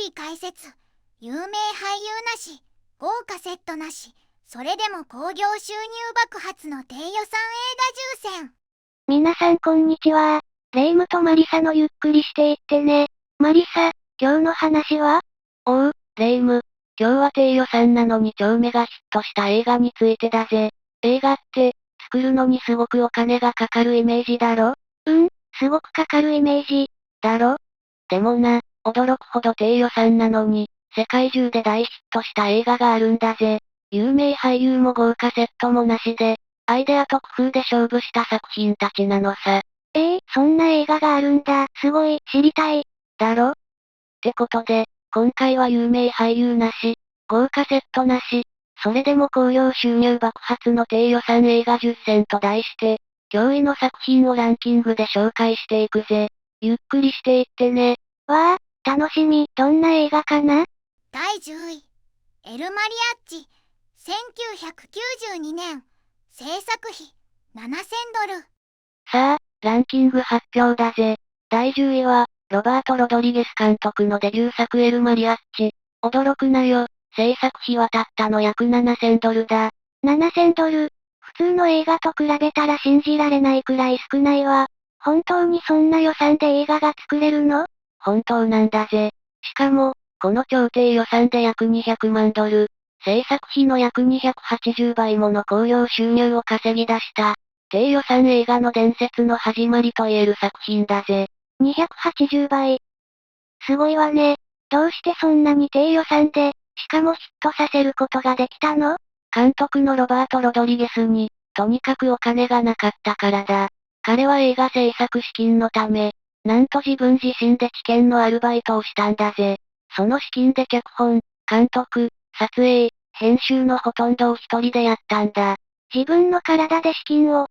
り解説。有名俳優なし、豪華セットなし、それでも興行収入爆発の低予算映画重戦。皆さんこんにちは。レイムとマリサのゆっくりしていってね。マリサ、今日の話は？おう、レイム。今日は低予算なのに超メガヒットした映画についてだぜ。映画って、作るのにすごくお金がかかるイメージだろ？すごくかかるイメージ。だろ？でもな、驚くほど低予算なのに、世界中で大ヒットした映画があるんだぜ。有名俳優も豪華セットもなしで、アイデアと工夫で勝負した作品たちなのさ。そんな映画があるんだ。すごい、知りたい。だろ？ってことで、今回は有名俳優なし、豪華セットなし、それでも興行収入爆発の低予算映画10選と題して、驚異の作品をランキングで紹介していくぜ。ゆっくりしていってね。わあ、楽しみ。どんな映画かな？第10位、エル・マリアッチ。1992年。制作費、$7000。さあ、ランキング発表だぜ。第10位は、ロバート・ロドリゲス監督のデビュー作エル・マリアッチ。驚くなよ。制作費はたったの約$7000だ。$7000。普通の映画と比べたら信じられないくらい少ないわ。本当にそんな予算で映画が作れるの？本当なんだぜ。しかも、この超低予算で約$200万、制作費の約280倍もの興行収入を稼ぎ出した、低予算映画の伝説の始まりと言える作品だぜ。280倍。すごいわね。どうしてそんなに低予算で、しかもヒットさせることができたの？監督のロバート・ロドリゲスに、とにかくお金がなかったからだ。彼は映画制作資金のため、なんと自分自身で知見のアルバイトをしたんだぜ。その資金で脚本、監督、撮影、編集のほとんどを一人でやったんだ。自分の体で資金を。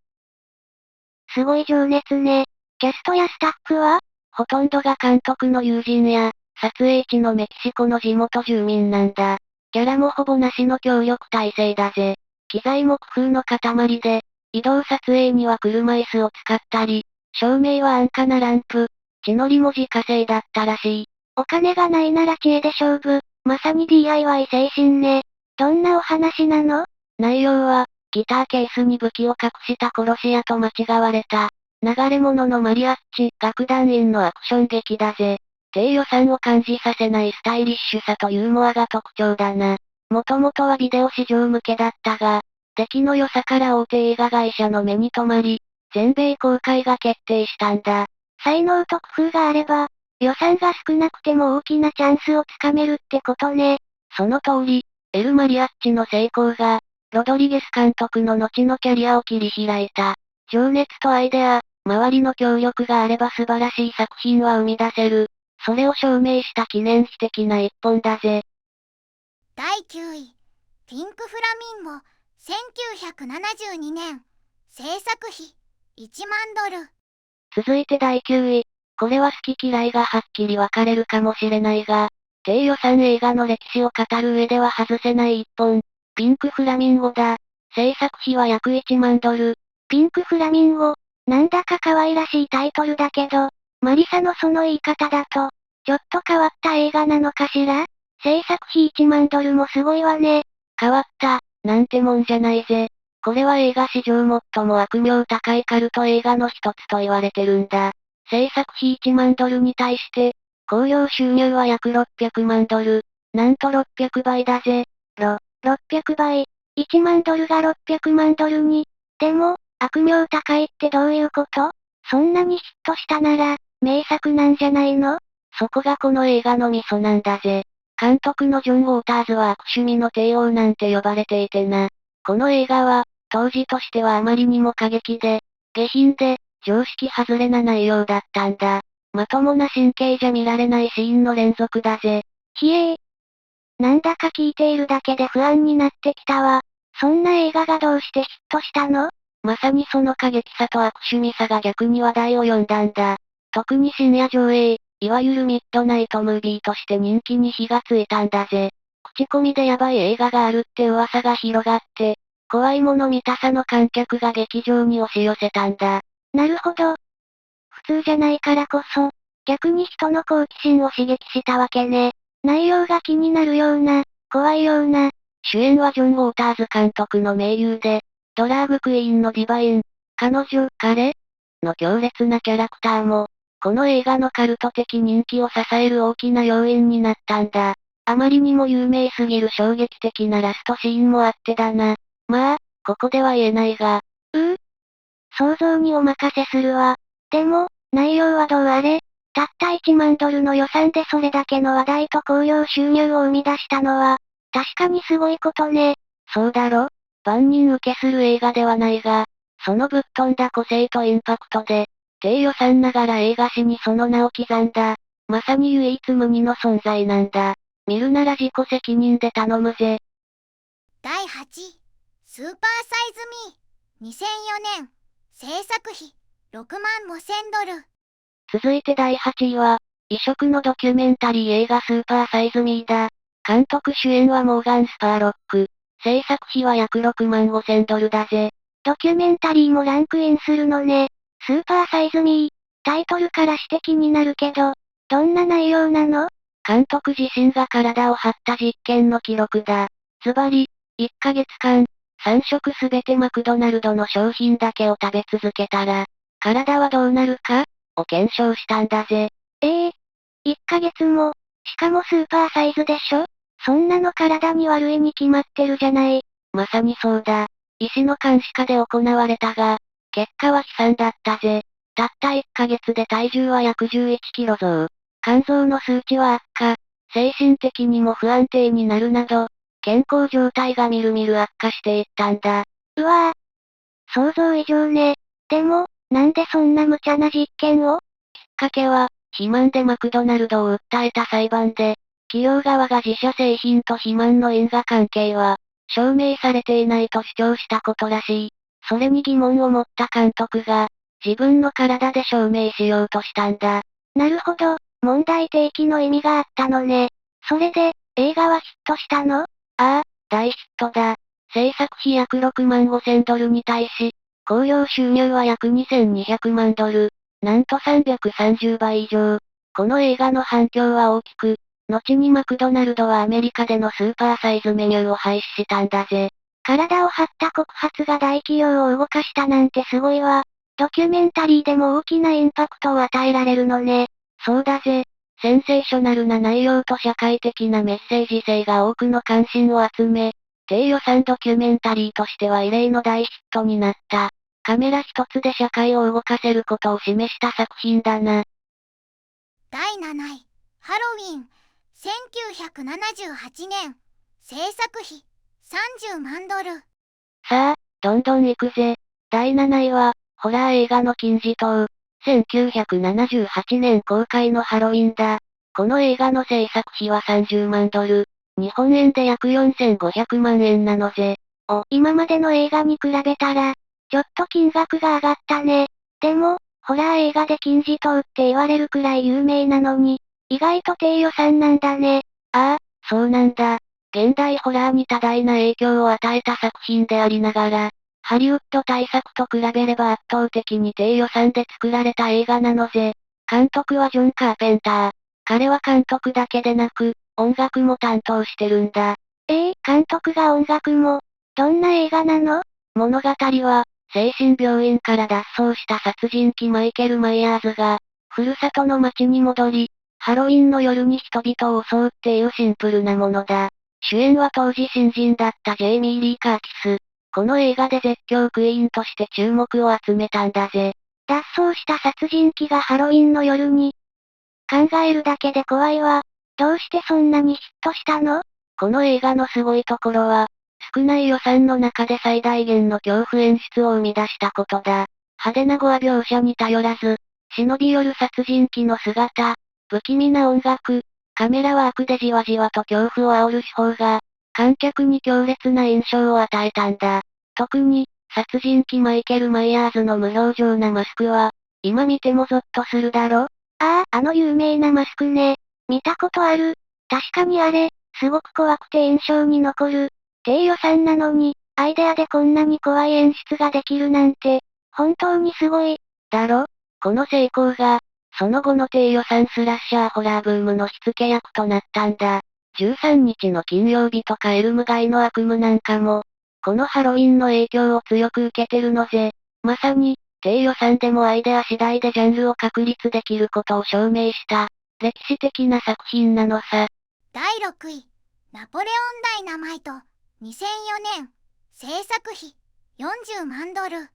すごい情熱ね。キャストやスタッフは？ほとんどが監督の友人や、撮影地のメキシコの地元住民なんだ。キャラもほぼなしの協力体制だぜ。機材も工夫の塊で、移動撮影には車椅子を使ったり、照明は安価なランプ、血のりも自家製だったらしい。お金がないなら知恵で勝負。まさに DIY 精神ね。どんなお話なの？内容は、ギターケースに武器を隠した殺し屋と間違われた、流れ者のマリアッチ、楽団員のアクション劇だぜ。低予算を感じさせないスタイリッシュさとユーモアが特徴だな。もともとはビデオ市場向けだったが、出来の良さから大手映画会社の目に留まり、全米公開が決定したんだ。才能と工夫があれば、予算が少なくても大きなチャンスをつかめるってことね。その通り、エル・マリアッチの成功が、ロドリゲス監督の後のキャリアを切り開いた。情熱とアイデア、周りの協力があれば素晴らしい作品は生み出せる。それを証明した記念碑的な一本だぜ。第9位、ピンクフラミンゴ。1972年。制作費、$10,000。続いて第9位。これは好き嫌いがはっきり分かれるかもしれないが、低予算映画の歴史を語る上では外せない一本。ピンクフラミンゴだ。制作費は約$10,000。ピンクフラミンゴ。なんだか可愛らしいタイトルだけど、マリサのその言い方だと、ちょっと変わった映画なのかしら？制作費$10,000もすごいわね。変わった、なんてもんじゃないぜ。これは映画史上最も悪名高いカルト映画の一つと言われてるんだ。制作費$10,000に対して、興行収入は約$600万。なんと600倍だぜ。600倍。$10,000が$600万に。でも、悪名高いってどういうこと？そんなにヒットしたなら、名作なんじゃないの？そこがこの映画のミソなんだぜ。監督のジョン・ウォーターズは悪趣味の帝王なんて呼ばれていてな。この映画は、当時としてはあまりにも過激で、下品で、常識外れな内容だったんだ。まともな神経じゃ見られないシーンの連続だぜ。ひえー。なんだか聞いているだけで不安になってきたわ。そんな映画がどうしてヒットしたの？まさにその過激さと悪趣味さが逆に話題を呼んだんだ。特に深夜上映、いわゆるミッドナイトムービーとして人気に火がついたんだぜ。口コミでヤバい映画があるって噂が広がって、怖いもの見たさの観客が劇場に押し寄せたんだ。なるほど。普通じゃないからこそ、逆に人の好奇心を刺激したわけね。内容が気になるような、怖いような。主演はジョン・ウォーターズ監督の名優で、ドラァグクイーンのディバイン、彼女、彼の強烈なキャラクターも、この映画のカルト的人気を支える大きな要因になったんだ。あまりにも有名すぎる衝撃的なラストシーンもあってだな。まあ、ここでは言えないが。想像にお任せするわ。でも、内容はどうあれ、たった1万ドルの予算でそれだけの話題と興行収入を生み出したのは、確かにすごいことね。そうだろ？万人受けする映画ではないが、そのぶっ飛んだ個性とインパクトで、低予算ながら映画史にその名を刻んだ。まさに唯一無二の存在なんだ。見るなら自己責任で頼むぜ。第8位、スーパーサイズミー。2004年。制作費、6万5000ドル。続いて第8位は、異色のドキュメンタリー映画スーパーサイズミーだ。監督主演はモーガン・スパーロック。制作費は約6万5000ドルだぜ。ドキュメンタリーもランクインするのね。スーパーサイズミー。タイトルからして気になるけど、どんな内容なの？監督自身が体を張った実験の記録だ。ズバリ、1ヶ月間、3食すべてマクドナルドの商品だけを食べ続けたら、体はどうなるかを検証したんだぜ。1ヶ月も、しかもスーパーサイズでしょ？そんなの体に悪いに決まってるじゃない。まさにそうだ。医師の監視下で行われたが、結果は悲惨だったぜ。たった1ヶ月で体重は約11キロ増。肝臓の数値は悪化。精神的にも不安定になるなど、健康状態がみるみる悪化していったんだ。うわぁ。想像以上ね。でも、なんでそんな無茶な実験を？きっかけは、肥満でマクドナルドを訴えた裁判で、企業側が自社製品と肥満の因果関係は、証明されていないと主張したことらしい。それに疑問を持った監督が、自分の体で証明しようとしたんだ。なるほど、問題提起の意味があったのね。それで、映画はヒットしたの？大ヒットだ。制作費約6万5000ドルに対し、興行収入は約2200万ドル。なんと330倍以上。この映画の反響は大きく、後にマクドナルドはアメリカでのスーパーサイズメニューを廃止したんだぜ。体を張った告発が大企業を動かしたなんてすごいわ。ドキュメンタリーでも大きなインパクトを与えられるのね。そうだぜ。センセーショナルな内容と社会的なメッセージ性が多くの関心を集め、低予算ドキュメンタリーとしては異例の大ヒットになった。カメラ一つで社会を動かせることを示した作品だな。第7位、ハロウィン。1978年。制作費、30万ドル。さあ、どんどん行くぜ。第7位は、ホラー映画の金字塔。1978年公開のハロウィンだ。この映画の制作費は30万ドル。日本円で約4500万円なのぜ。今までの映画に比べたら、ちょっと金額が上がったね。でも、ホラー映画で金字塔って言われるくらい有名なのに、意外と低予算なんだね。そうなんだ。現代ホラーに多大な影響を与えた作品でありながら、ハリウッド大作と比べれば圧倒的に低予算で作られた映画なのぜ。監督はジョン・カーペンター。彼は監督だけでなく、音楽も担当してるんだ。監督が音楽も。どんな映画なの？物語は、精神病院から脱走した殺人鬼マイケル・マイヤーズが、ふるさとの町に戻り、ハロウィンの夜に人々を襲うっていうシンプルなものだ。主演は当時新人だったジェイミー・リー・カーティス。この映画で絶叫クイーンとして注目を集めたんだぜ。脱走した殺人鬼がハロウィンの夜に。考えるだけで怖いわ。どうしてそんなにヒットしたの？この映画のすごいところは、少ない予算の中で最大限の恐怖演出を生み出したことだ。派手な語話描写に頼らず、忍び寄る殺人鬼の姿、不気味な音楽、カメラワークでじわじわと恐怖を煽る手法が、観客に強烈な印象を与えたんだ。特に、殺人鬼マイケル・マイヤーズの無表情なマスクは、今見てもゾッとするだろ？あの有名なマスクね。見たことある。確かにあれ、すごく怖くて印象に残る。低予算なのに、アイデアでこんなに怖い演出ができるなんて、本当にすごい。だろ？この成功が、その後の低予算スラッシャーホラーブームの火付け役となったんだ。13日の金曜日とかエルム街の悪夢なんかも、このハロウィンの影響を強く受けてるのぜ。まさに、低予算でもアイデア次第でジャンルを確立できることを証明した、歴史的な作品なのさ。第6位、ナポレオンダイナマイト、2004年、制作費、40万ドル。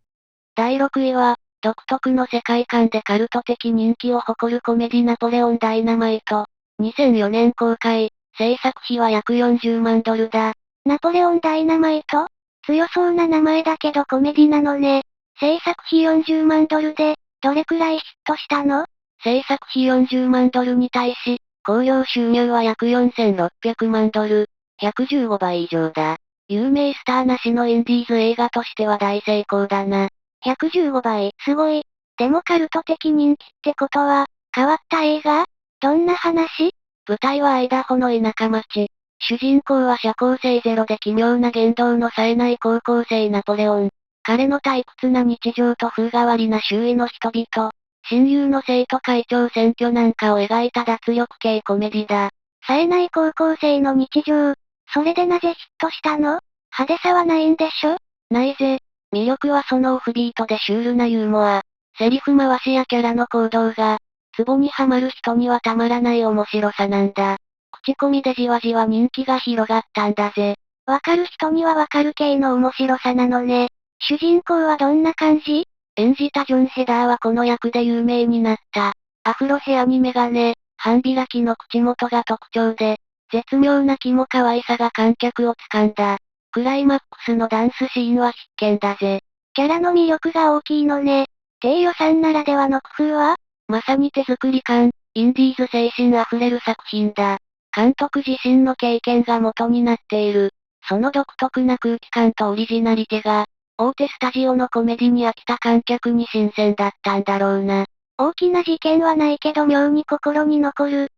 第6位は、独特の世界観でカルト的人気を誇るコメディナポレオンダイナマイト。2004年公開、制作費は約40万ドルだ。ナポレオンダイナマイト？強そうな名前だけどコメディなのね。制作費40万ドルで、どれくらいヒットしたの？制作費40万ドルに対し、興行収入は約4600万ドル。115倍以上だ。有名スターなしのインディーズ映画としては大成功だな。115倍、すごい。でもカルト的人気ってことは、変わった映画？どんな話？舞台はアイダホの田舎町。主人公は社交性ゼロで奇妙な言動の冴えない高校生ナポレオン。彼の退屈な日常と風変わりな周囲の人々。親友の生徒会長選挙なんかを描いた脱力系コメディだ。冴えない高校生の日常。それでなぜヒットしたの？派手さはないんでしょ？ないぜ。魅力はそのオフビートでシュールなユーモア。セリフ回しやキャラの行動が、ツボにはまる人にはたまらない面白さなんだ。口コミでじわじわ人気が広がったんだぜ。わかる人にはわかる系の面白さなのね。主人公はどんな感じ？演じたジョン・ヘダーはこの役で有名になった。アフロヘアにメガネ、半開きの口元が特徴で、絶妙な気も可愛さが観客を掴んだ。クライマックスのダンスシーンは必見だぜ。キャラの魅力が大きいのね。低予算ならではの工夫は？まさに手作り感、インディーズ精神あふれる作品だ。監督自身の経験が元になっている。その独特な空気感とオリジナリティが、大手スタジオのコメディに飽きた観客に新鮮だったんだろうな。大きな事件はないけど妙に心に残る。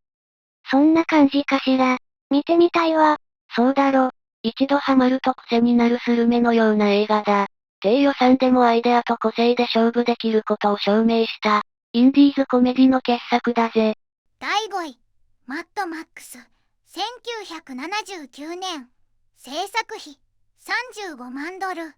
そんな感じかしら。見てみたいわ。そうだろ。一度ハマると癖になるスルメのような映画だ。低予算でもアイデアと個性で勝負できることを証明した、インディーズコメディの傑作だぜ。第5位、マッドマックス、1979年、制作費、35万ドル。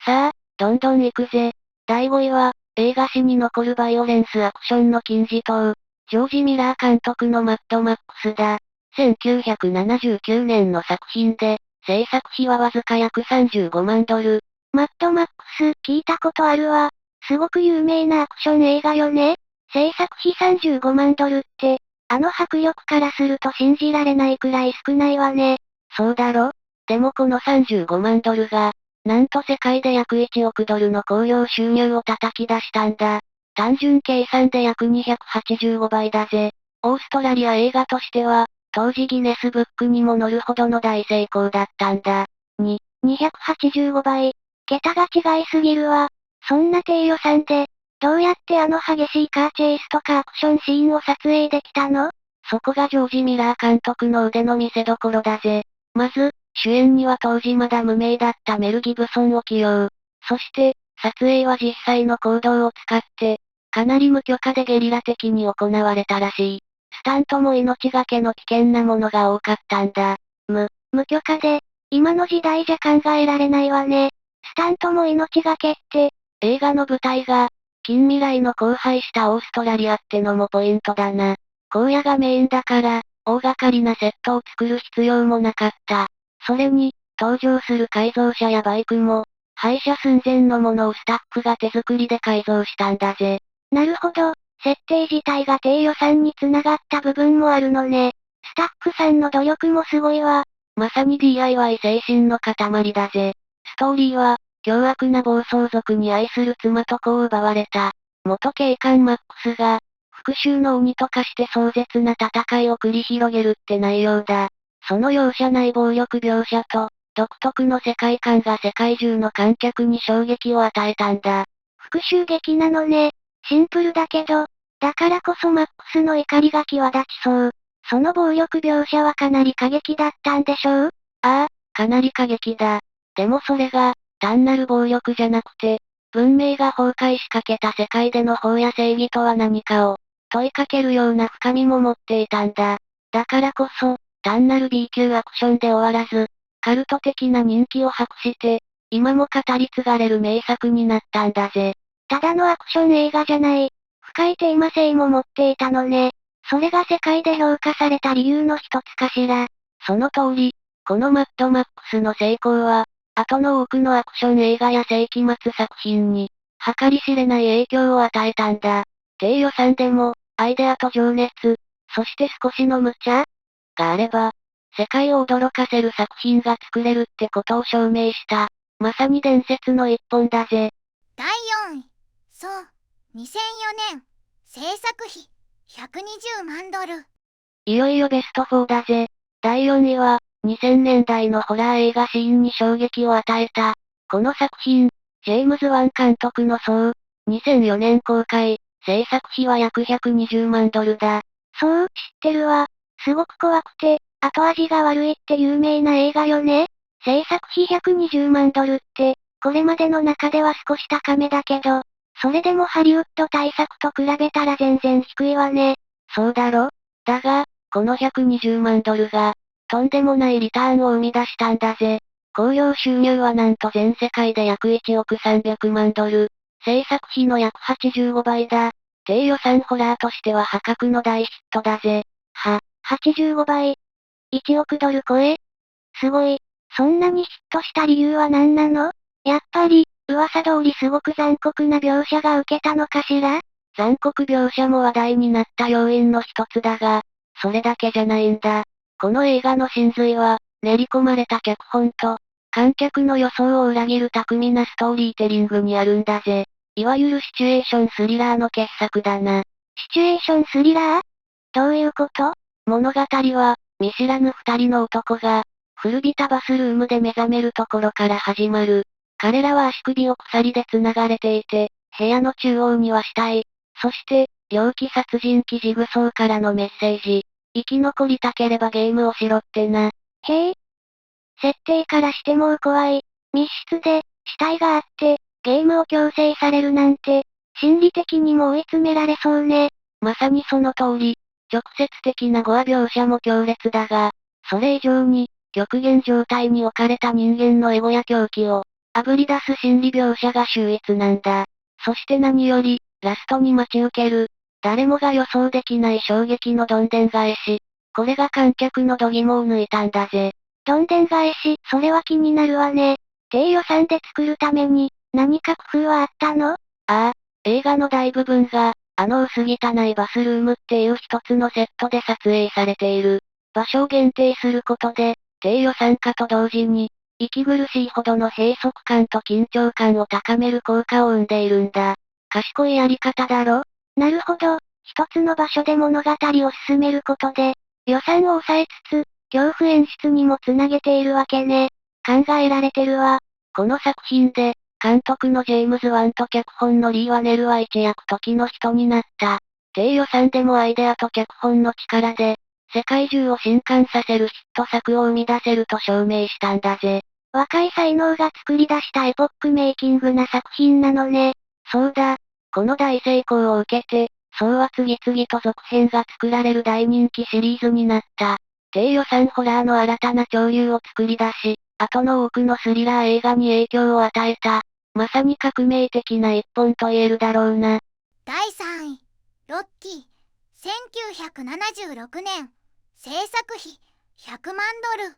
さあ、どんどん行くぜ。第5位は、映画史に残るバイオレンスアクションの金字塔、ジョージ・ミラー監督のマッドマックスだ。1979年の作品で、制作費はわずか約35万ドル。マッドマックス、聞いたことあるわ。すごく有名なアクション映画よね。制作費35万ドルって、あの迫力からすると信じられないくらい少ないわね。そうだろ？でもこの35万ドルが、なんと世界で約1億ドルの興行収入を叩き出したんだ。単純計算で約285倍だぜ。オーストラリア映画としては、当時ギネスブックにも載るほどの大成功だったんだ。285倍。桁が違いすぎるわ。そんな低予算で、どうやってあの激しいカーチェイスとかアクションシーンを撮影できたの？そこがジョージ・ミラー監督の腕の見せ所だぜ。まず、主演には当時まだ無名だったメル・ギブソンを起用。そして、撮影は実際の行動を使って、かなり無許可でゲリラ的に行われたらしい。スタントも命がけの危険なものが多かったんだ。無許可で、今の時代じゃ考えられないわね。スタントも命がけって、映画の舞台が、近未来の荒廃したオーストラリアってのもポイントだな。荒野がメインだから、大掛かりなセットを作る必要もなかった。それに、登場する改造車やバイクも、廃車寸前のものをスタッフが手作りで改造したんだぜ。なるほど、設定自体が低予算につながった部分もあるのね。スタッフさんの努力もすごいわ。まさに DIY 精神の塊だぜ。ストーリーは、凶悪な暴走族に愛する妻と子を奪われた。元警官マックスが、復讐の鬼と化して壮絶な戦いを繰り広げるって内容だ。その容赦ない暴力描写と、独特の世界観が世界中の観客に衝撃を与えたんだ。復讐劇なのね。シンプルだけど、だからこそマックスの怒りが際立ちそう。その暴力描写はかなり過激だったんでしょう？ああ、かなり過激だ。でもそれが、単なる暴力じゃなくて、文明が崩壊しかけた世界での法や正義とは何かを、問いかけるような深みも持っていたんだ。だからこそ、単なる B 級アクションで終わらず、カルト的な人気を博して、今も語り継がれる名作になったんだぜ。ただのアクション映画じゃない。深いテーマ性も持っていたのね。それが世界で評価された理由の一つかしら。その通り、このマッドマックスの成功は、後の多くのアクション映画や世紀末作品に、計り知れない影響を与えたんだ。低予算でも、アイデアと情熱、そして少しの無茶があれば、世界を驚かせる作品が作れるってことを証明した。まさに伝説の一本だぜ。第4位。そう。2004年。制作費。120万ドル。いよいよベスト4だぜ。第4位は、2000年代のホラー映画シーンに衝撃を与えた。この作品、ジェームズ・ワン監督のソー。2004年公開。制作費は約120万ドルだ。そう、知ってるわ。すごく怖くて、後味が悪いって有名な映画よね。制作費120万ドルって、これまでの中では少し高めだけど、それでもハリウッド大作と比べたら全然低いわね。そうだろ？だが、この120万ドルが、とんでもないリターンを生み出したんだぜ。興行収入はなんと全世界で約1億300万ドル。制作費の約85倍だ。低予算ホラーとしては破格の大ヒットだぜ。85倍。1億ドル超え？すごい。そんなにヒットした理由は何なの？やっぱり、噂通りすごく残酷な描写が受けたのかしら？残酷描写も話題になった要因の一つだが、それだけじゃないんだ。この映画の真髄は、練り込まれた脚本と、観客の予想を裏切る巧みなストーリーテリングにあるんだぜ。いわゆるシチュエーションスリラーの傑作だな。シチュエーションスリラー？どういうこと？物語は、見知らぬ二人の男が、古びたバスルームで目覚めるところから始まる。彼らは足首を鎖で繋がれていて、部屋の中央には死体。そして、猟奇殺人鬼ジグソーからのメッセージ。生き残りたければゲームをしろってな。へえ。設定からしてもう怖い。密室で、死体があって、ゲームを強制されるなんて、心理的にも追い詰められそうね。まさにその通り。直接的な語話描写も強烈だが、それ以上に、極限状態に置かれた人間のエゴや狂気を、炙り出す心理描写が秀逸なんだ。そして何より、ラストに待ち受ける、誰もが予想できない衝撃のどんでん返し。これが観客の度肝を抜いたんだぜ。どんでん返し、それは気になるわね。低予算で作るために、何か工夫はあったの？映画の大部分が、あの薄汚いバスルームっていう一つのセットで撮影されている。場所を限定することで、低予算化と同時に、息苦しいほどの閉塞感と緊張感を高める効果を生んでいるんだ。賢いやり方だろ？なるほど。一つの場所で物語を進めることで、予算を抑えつつ、恐怖演出にもつなげているわけね。考えられてるわ。この作品で、監督のジェームズ・ワンと脚本のリー・ワネルは一躍時の人になった。低予算でもアイデアと脚本の力で、世界中を震撼させるヒット作を生み出せると証明したんだぜ。若い才能が作り出したエポックメイキングな作品なのね。そうだ。この大成功を受けて、そうは次々と続編が作られる大人気シリーズになった。低予算ホラーの新たな潮流を作り出し、後の多くのスリラー映画に影響を与えた。まさに革命的な一本と言えるだろうな。第3位。ロッキー。1976年。制作費。100万ドル。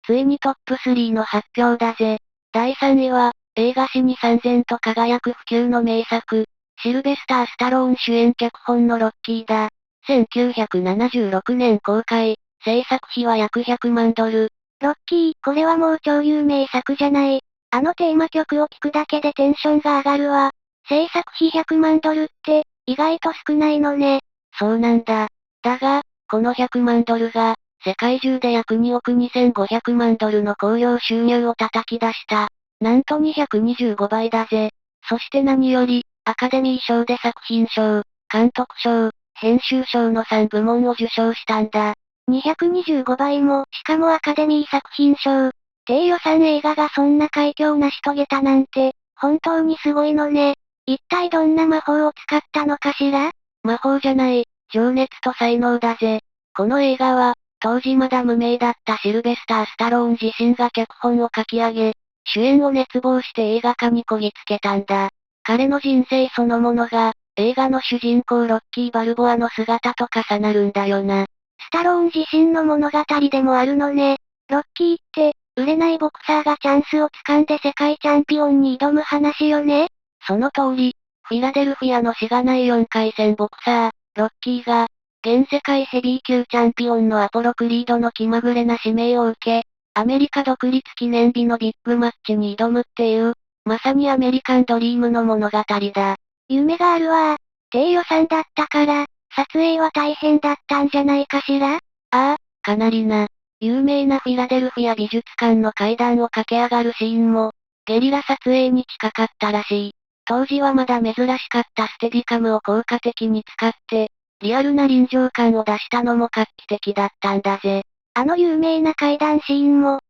ついにトップ3の発表だぜ。第3位は、映画史に燦然と輝く不朽の名作、シルベスター・スタローン主演脚本のロッキーだ。1976年公開、制作費は約100万ドル。ロッキー、これはもう超有名作じゃない。あのテーマ曲を聴くだけでテンションが上がるわ。制作費100万ドルって、意外と少ないのね。そうなんだ。だが、この100万ドルが、世界中で約2億2500万ドルの興行収入を叩き出した。なんと225倍だぜ。そして何より、アカデミー賞で作品賞、監督賞、編集賞の3部門を受賞したんだ。225倍も、しかもアカデミー作品賞。低予算映画がそんな快挙を成し遂げたなんて、本当にすごいのね。一体どんな魔法を使ったのかしら？魔法じゃない、情熱と才能だぜ。この映画は、当時まだ無名だったシルベスター・スタローン自身が脚本を書き上げ、主演を熱望して映画化にこぎつけたんだ。彼の人生そのものが、映画の主人公ロッキー・バルボアの姿と重なるんだよな。スタローン自身の物語でもあるのね。ロッキーって、売れないボクサーがチャンスをつかんで世界チャンピオンに挑む話よね。その通り、フィラデルフィアのしがない4回戦ボクサー、ロッキーが、現世界ヘビー級チャンピオンのアポロ・クリードの気まぐれな指名を受け、アメリカ独立記念日のビッグマッチに挑むっていう、まさにアメリカンドリームの物語だ。夢があるわ。低予算だったから、撮影は大変だったんじゃないかしら？ああ、かなりな。有名なフィラデルフィア美術館の階段を駆け上がるシーンも、ゲリラ撮影に近かったらしい。当時はまだ珍しかったステディカムを効果的に使って、リアルな臨場感を出したのも画期的だったんだぜ。あの有名な階段シーンも、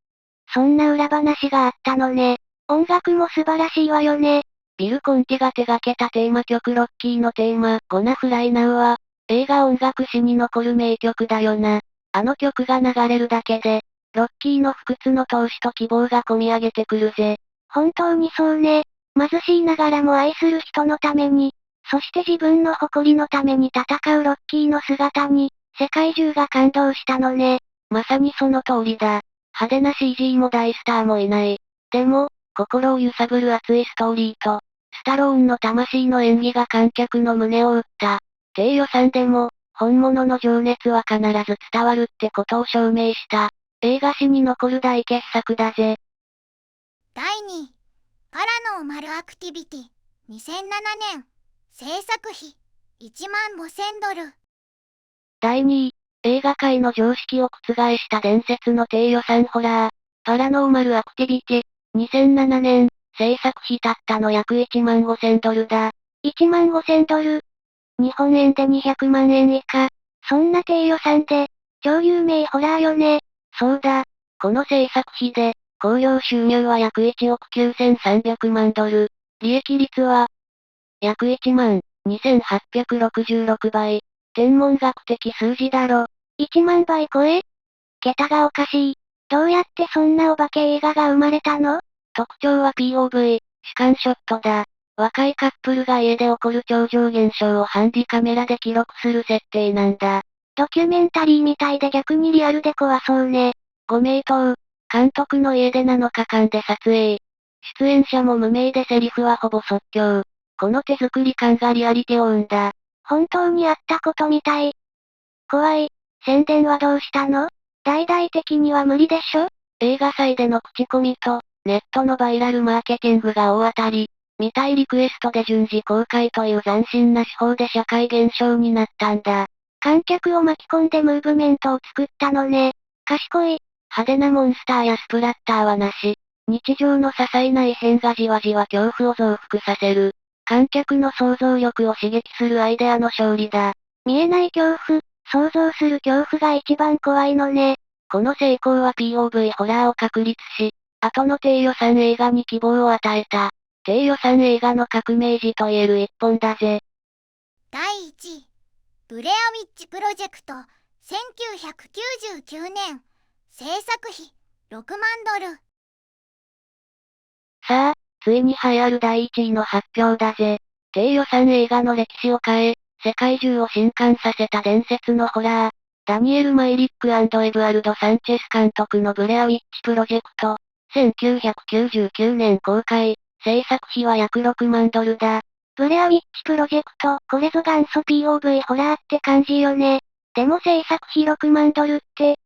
そんな裏話があったのね。音楽も素晴らしいわよね。ビル・コンティが手掛けたテーマ曲ロッキーのテーマ、ゴナフライナウは、映画音楽史に残る名曲だよな。あの曲が流れるだけで、ロッキーの不屈の闘志と希望が込み上げてくるぜ。本当にそうね。貧しいながらも愛する人のために、そして自分の誇りのために戦うロッキーの姿に、世界中が感動したのね。まさにその通りだ。派手な CG も大スターもいない。でも、心を揺さぶる熱いストーリーと、スタローンの魂の演技が観客の胸を打った。低予算でも、本物の情熱は必ず伝わるってことを証明した。映画史に残る大傑作だぜ。第2位、パラノーマルアクティビティ、2007年、制作費、$15,000。第2位、映画界の常識を覆した伝説の低予算ホラー、パラノーマルアクティビティ、2007年、制作費たったの約$15,000だ。$15,000。日本円で200万円以下。そんな低予算で、超有名ホラーよね。そうだ。この制作費で、興行収入は約1億9300万ドル。利益率は、約1万2866倍。天文学的数字だろ。1万倍超え？桁がおかしい。どうやってそんなお化け映画が生まれたの？特徴は POV、主観ショットだ。若いカップルが家で起こる超常現象をハンディカメラで記録する設定なんだ。ドキュメンタリーみたいで逆にリアルで怖そうね。ご名答。監督の家で7日間で撮影。出演者も無名でセリフはほぼ即興。この手作り感がリアリティを生んだ。本当にあったことみたい。怖い。宣伝はどうしたの？大々的には無理でしょ？映画祭での口コミと、ネットのバイラルマーケティングが大当たり。見たいリクエストで順次公開という斬新な手法で社会現象になったんだ。観客を巻き込んでムーブメントを作ったのね。賢い。派手なモンスターやスプラッターはなし。日常の些細な異変がじわじわ恐怖を増幅させる。観客の想像力を刺激するアイデアの勝利だ。見えない恐怖、想像する恐怖が一番怖いのね。この成功は POV ホラーを確立し、後の低予算映画に希望を与えた。低予算映画の革命児と言える一本だぜ。第1位、ブレアウィッチプロジェクト、1999年、制作費、$60,000。さあ、ついに栄えある第1位の発表だぜ。低予算映画の歴史を変え、世界中を震撼させた伝説のホラー、ダニエル・マイリック&エブアルド・サンチェス監督のブレアウィッチプロジェクト、1999年公開、制作費は約$60,000だ。ブレアウィッチプロジェクト、これぞ元祖 POV ホラーって感じよね。でも制作費$60,000って、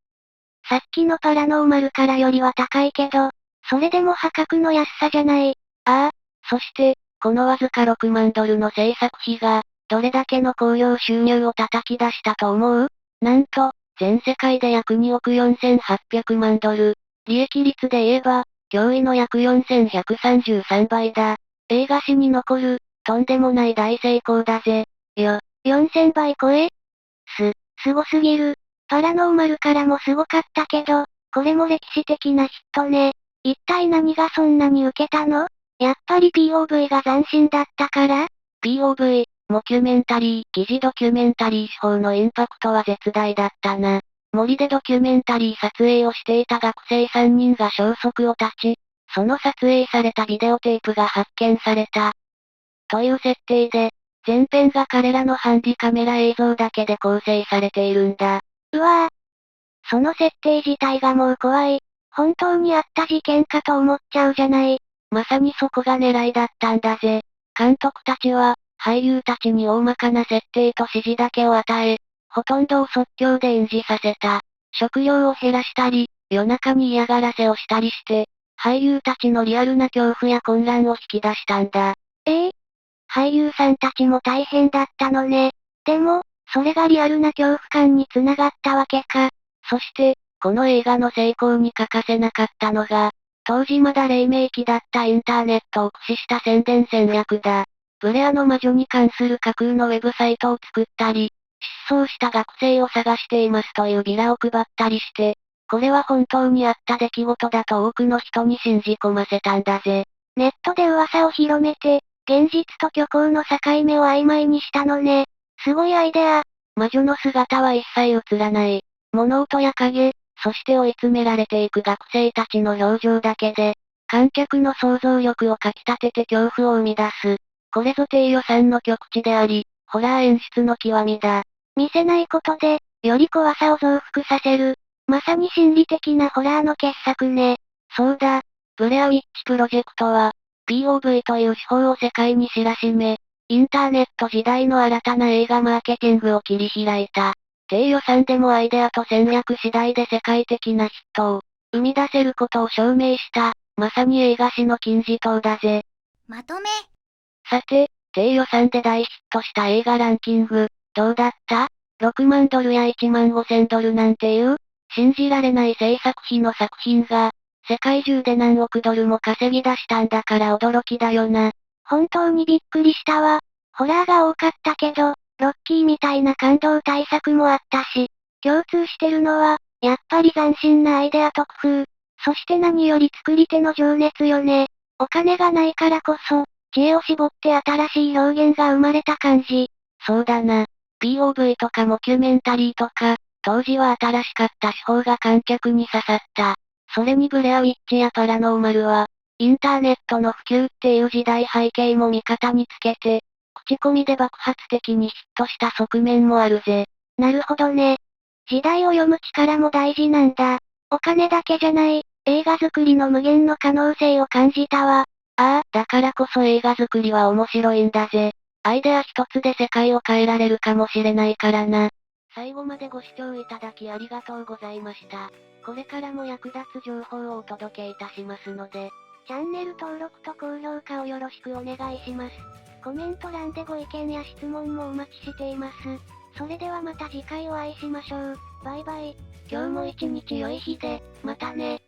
さっきのパラノーマルからよりは高いけど、それでも破格の安さじゃない。ああ、そして、このわずか$60,000の制作費が、どれだけの興行収入を叩き出したと思う？なんと、全世界で約2億4800万ドル。利益率で言えば、驚異の約4133倍だ。映画史に残る、とんでもない大成功だぜ。4000倍超え？すごすぎる。パラノーマルからもすごかったけど、これも歴史的なヒットね。一体何がそんなに受けたの？やっぱり POV が斬新だったから？ POV、モキュメンタリー、疑似ドキュメンタリー手法のインパクトは絶大だったな。森でドキュメンタリー撮影をしていた学生3人が消息を絶ち、その撮影されたビデオテープが発見された。という設定で、全編が彼らのハンディカメラ映像だけで構成されているんだ。うわぁ。その設定自体がもう怖い。本当にあった事件かと思っちゃうじゃない。まさにそこが狙いだったんだぜ。監督たちは、俳優たちに大まかな設定と指示だけを与え、ほとんどを即興で演じさせた。食料を減らしたり、夜中に嫌がらせをしたりして、俳優たちのリアルな恐怖や混乱を引き出したんだ。俳優さんたちも大変だったのね。でも、それがリアルな恐怖感につながったわけか。そして、この映画の成功に欠かせなかったのが、当時まだ黎明期だったインターネットを駆使した宣伝戦略だ。ブレアの魔女に関する架空のウェブサイトを作ったり、失踪した学生を探していますというビラを配ったりして、これは本当にあった出来事だと多くの人に信じ込ませたんだぜ。ネットで噂を広めて、現実と虚構の境目を曖昧にしたのね。すごいアイデア。魔女の姿は一切映らない。物音や影、そして追い詰められていく学生たちの表情だけで、観客の想像力をかき立てて恐怖を生み出す。これぞ低予算の極致であり、ホラー演出の極みだ。見せないことで、より怖さを増幅させる。まさに心理的なホラーの傑作ね。そうだ。ブレアウィッチプロジェクトは、POV という手法を世界に知らしめ、インターネット時代の新たな映画マーケティングを切り開いた。低予算でもアイデアと戦略次第で世界的なヒットを生み出せることを証明した、まさに映画史の金字塔だぜ。まとめ。さて、低予算で大ヒットした映画ランキング、どうだった？ 6 万ドルや1万5000ドルなんていう、信じられない制作費の作品が、世界中で何億ドルも稼ぎ出したんだから驚きだよな。本当にびっくりしたわ。ホラーが多かったけど、ロッキーみたいな感動対策もあったし、共通してるのは、やっぱり斬新なアイデアと工夫、そして何より作り手の情熱よね。お金がないからこそ、知恵を絞って新しい表現が生まれた感じ。そうだな。POV とかモキュメンタリーとか、当時は新しかった手法が観客に刺さった。それにブレアウィッチやパラノーマルは、インターネットの普及っていう時代背景も味方につけて、口コミで爆発的にヒットした側面もあるぜ。なるほどね。時代を読む力も大事なんだ。お金だけじゃない、映画作りの無限の可能性を感じたわ。だからこそ映画作りは面白いんだぜ。アイデア一つで世界を変えられるかもしれないからな。最後までご視聴いただきありがとうございました。これからも役立つ情報をお届けいたしますので、チャンネル登録と高評価をよろしくお願いします。コメント欄でご意見や質問もお待ちしています。それではまた次回お会いしましょう。バイバイ。今日も一日良い日で、またね。